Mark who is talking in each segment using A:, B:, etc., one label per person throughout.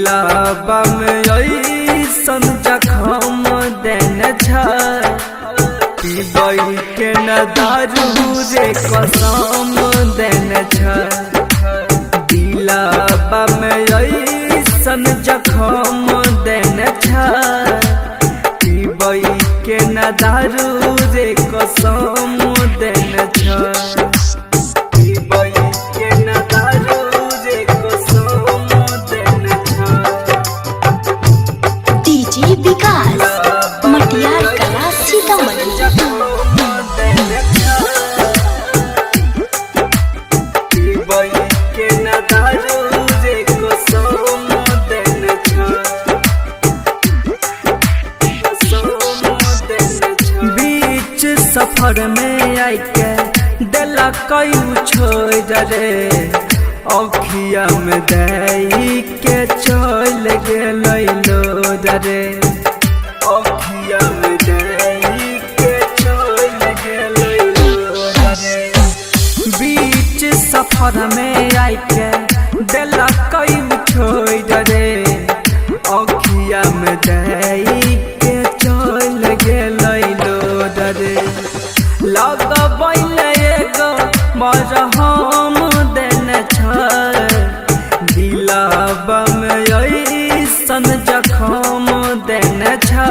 A: दिलाबा में ऐसन जखम देने छ पीबई के न दारू रे कसम देने छ दिलाबा में ऐसन जखम देने छ पीबई के न दारू रे कसम देने छ
B: विकास मटियार कला सीतामढ़ी।
A: बीच सफर में आके दिला कई छोड़ रे अखिया में दई के चल गेल रे अखिया में दई के चल गेल रे बीच सफर में आके दिला कई छोड़ रे अखिया में दई के चल गेल रे लगबैल एगो मरहम देने छ दिलाबा में ऐसन जखम देने छ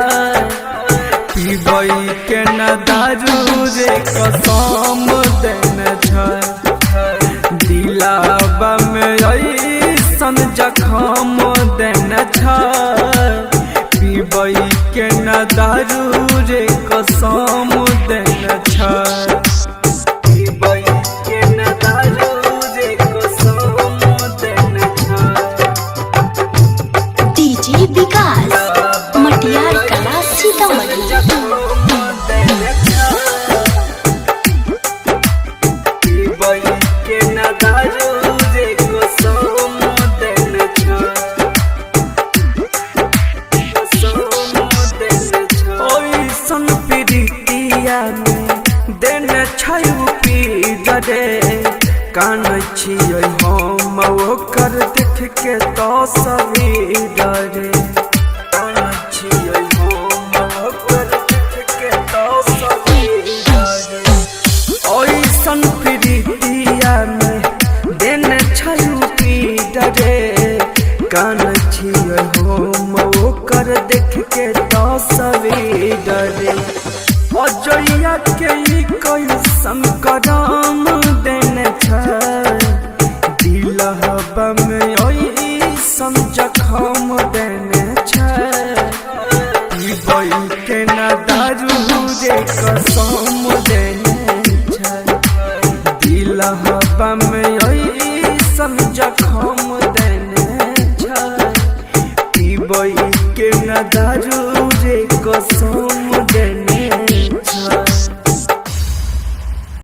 A: पीबई के न दारू रे कसम देने छ दिलाबा में ऐसन जखम देने छ पीबई के न दारू रे कसम देने छ
B: विकास मटियार कला सीतामढ़ी।
A: देने छै पीर रे कान छियै हम ओकर देख के तो सवीर रे कान छियै हम ओकर देख के तो सवीर रे ओइसन प्रीतिया में देने छै पीर रे कान छियै हम ओकर देख के तो सवीर रे अजैया के कैसन करम देने छ दिलहबा में ऐसन जखम देने छ पीबई के न दारू रे कसम देने छ दिलहबा में ऐसन जखम देने छ पीबई के न दारू रे कसम देने छ।